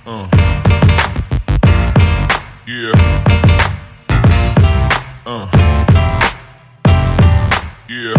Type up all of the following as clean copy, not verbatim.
Uh, yeah, yeah, yeah,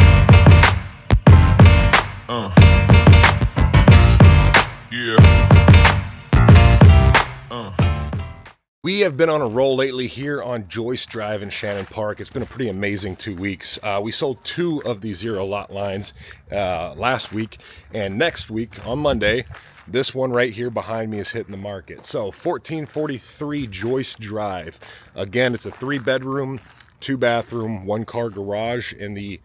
We have been on a roll lately here on Joyce Drive in Shannon Park. It's been a pretty amazing 2 weeks. We sold 2 of the 0 lot lines last week, and next week on Monday, this one right here behind me is hitting the market. So 1443 Joyce Drive. Again, it's a 3-bedroom, 2-bathroom, 1-car garage in the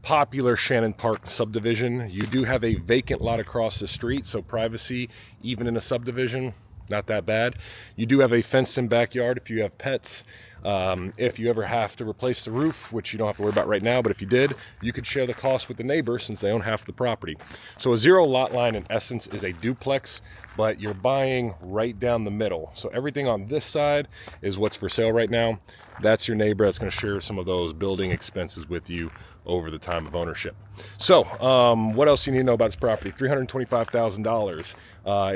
popular Shannon Park subdivision. You do have a vacant lot across the street, so privacy, even in a subdivision, not that bad. You do have a fenced-in backyard if you have pets. If you ever have to replace the roof, which you don't have to worry about right now, but if you did, you could share the cost with the neighbor since they own half the property. So a 0 lot line in essence is a duplex, but you're buying right down the middle. So everything on this side is what's for sale right now. That's your neighbor that's going to share some of those building expenses with you over the time of ownership. So what else you need to know about this property? $325,000.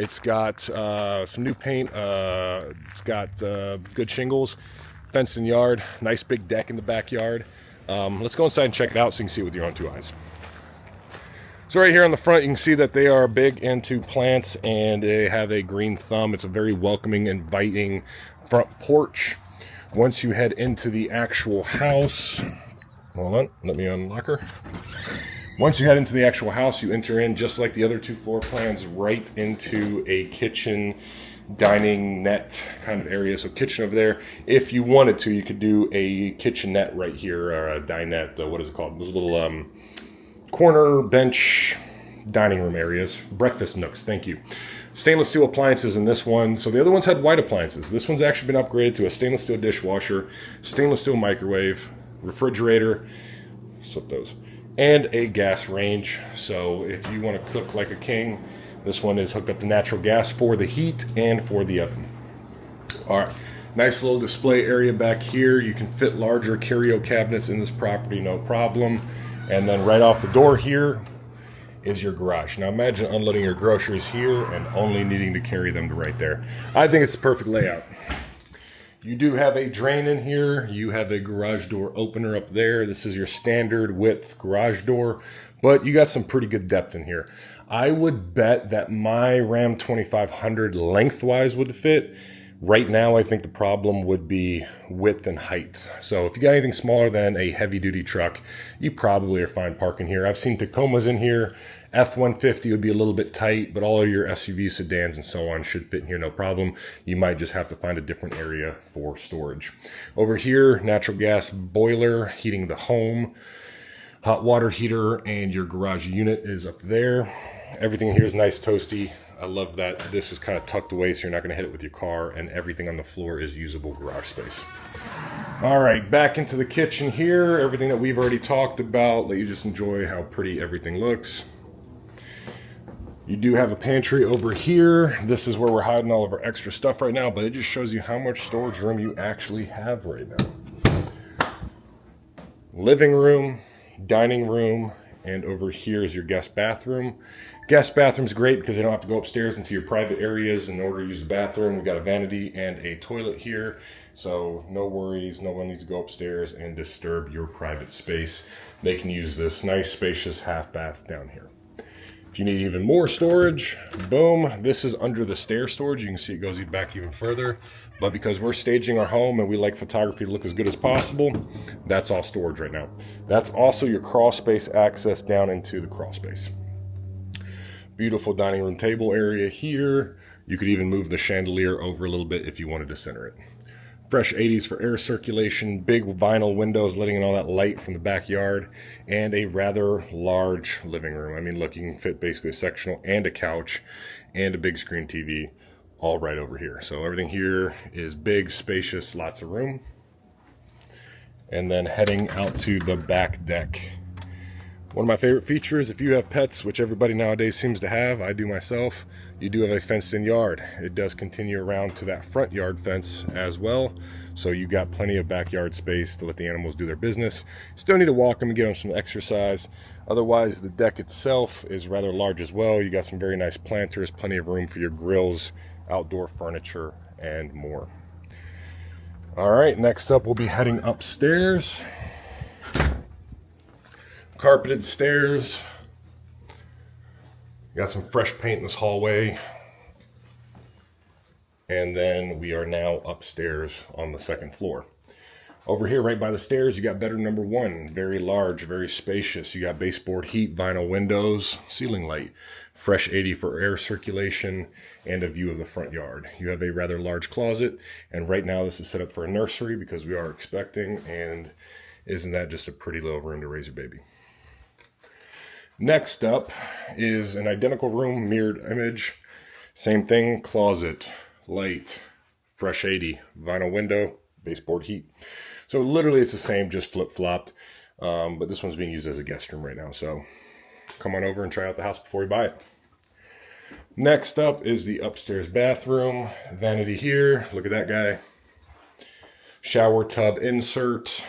It's got some new paint. It's got good shingles, fenced in yard, nice big deck in the backyard. Let's go inside and check it out so you can see it with your own 2 eyes. So right here on the front, you can see that they are big into plants and they have a green thumb. It's a very welcoming, inviting front porch. Once you head into the actual house, hold on, let me unlock her. Once you head into the actual house, you enter in just like the other 2 floor plans right into a kitchen, dining net kind of area. So kitchen over there. If you wanted to, you could do a kitchenette right here, or a dinette, what is it called? Those little corner bench dining room areas, breakfast nooks, thank you. Stainless steel appliances in this one. So the other ones had white appliances. This one's actually been upgraded to a stainless steel dishwasher, stainless steel microwave, refrigerator, slip those, and a gas range. So if you want to cook like a king, this one is hooked up to natural gas for the heat and for the oven. All right, nice little display area back here. You can fit larger curio cabinets in this property, no problem. And then right off the door here is your garage. Now imagine unloading your groceries here and only needing to carry them to right there. I think it's the perfect layout. You do have a drain in here. You have a garage door opener up there. This is your standard width garage door, but you got some pretty good depth in here. I would bet that my Ram 2500 lengthwise would fit. Right now, I think the problem would be width and height. So if you got anything smaller than a heavy-duty truck, you probably are fine parking here. I've seen Tacomas in here. F-150 would be a little bit tight, but all of your SUVs, sedans, and so on should fit in here, no problem. You might just have to find a different area for storage. Over here, natural gas boiler, heating the home, hot water heater, and your garage unit is up there. Everything here is nice, toasty. I love that this is kind of tucked away so you're not going to hit it with your car, and everything on the floor is usable garage space. All right, back into the kitchen here. Everything that we've already talked about. Let you just enjoy how pretty everything looks. You do have a pantry over here. This is where we're hiding all of our extra stuff right now, but it just shows you how much storage room you actually have right now. Living room, dining room, and over here is your guest bathroom. Guest bathroom's great because they don't have to go upstairs into your private areas in order to use the bathroom. We've got a vanity and a toilet here, so no worries. No one needs to go upstairs and disturb your private space. They can use this nice, spacious half bath down here. If you need even more storage, boom, this is under the stair storage. You can see it goes back even further. But because we're staging our home and we like photography to look as good as possible, that's all storage right now. That's also your crawl space access down into the crawl space. Beautiful dining room table area here. You could even move the chandelier over a little bit if you wanted to center it. Fresh 80s for air circulation, big vinyl windows letting in all that light from the backyard, and a rather large living room. I mean, look, you can fit basically a sectional and a couch and a big screen TV all right over here. So everything here is big, spacious, lots of room. And then heading out to the back deck. One of my favorite features, if you have pets, which everybody nowadays seems to have, I do myself, you do have a fenced-in yard. It does continue around to that front yard fence as well, so you got plenty of backyard space to let the animals do their business. Still need to walk them and give them some exercise. Otherwise, the deck itself is rather large as well. You got some very nice planters, plenty of room for your grills outdoor furniture, and more. All right, next up we'll be heading upstairs. Carpeted stairs. Got some fresh paint in this hallway. And then we are now upstairs on the second floor. Over here, right by the stairs, you got bedroom number 1. Very large, very spacious. You got baseboard heat, vinyl windows, ceiling light, fresh 80 for air circulation, and a view of the front yard. You have a rather large closet, and right now this is set up for a nursery because we are expecting, and isn't that just a pretty little room to raise your baby? Next up is an identical room, mirrored image. Same thing, closet, light, fresh 80, vinyl window, baseboard heat. So literally it's the same, just flip-flopped. But this one's being used as a guest room right now. So come on over and try out the house before you buy it. Next up is the upstairs bathroom. Vanity here. Look at that guy. Shower tub insert.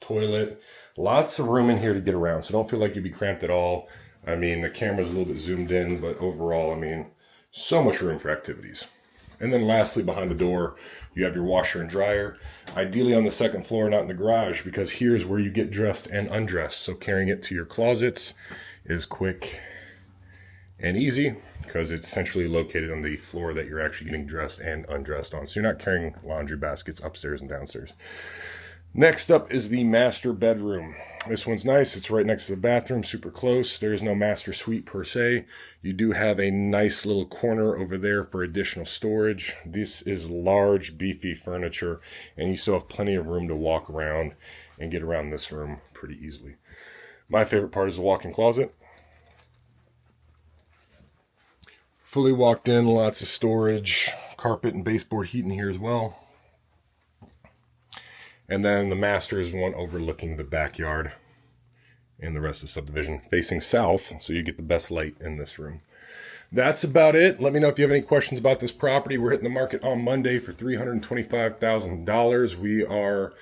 Toilet. Lots of room in here to get around. So don't feel like you'd be cramped at all. I mean, the camera's a little bit zoomed in, but overall, I mean, so much room for activities. And then lastly, behind the door, you have your washer and dryer. Ideally on the second floor, not in the garage, because here's where you get dressed and undressed. So carrying it to your closets is quick and easy because it's centrally located on the floor that you're actually getting dressed and undressed on. So you're not carrying laundry baskets upstairs and downstairs. Next up is the master bedroom. This one's nice. It's right next to the bathroom, super close. There is no master suite per se. You do have a nice little corner over there for additional storage. This is large, beefy furniture, and you still have plenty of room to walk around and get around this room pretty easily. My favorite part is the walk-in closet. Fully walked in, lots of storage, carpet and baseboard heat in here as well. And then the master is one overlooking the backyard and the rest of the subdivision, facing south, so you get the best light in this room. That's about it. Let me know if you have any questions about this property. We're hitting the market on Monday for $325,000. We are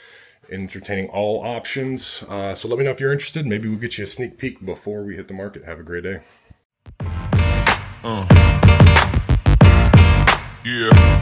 entertaining all options. So let me know if you're interested. Maybe we'll get you a sneak peek before we hit the market. Have a great day. Yeah.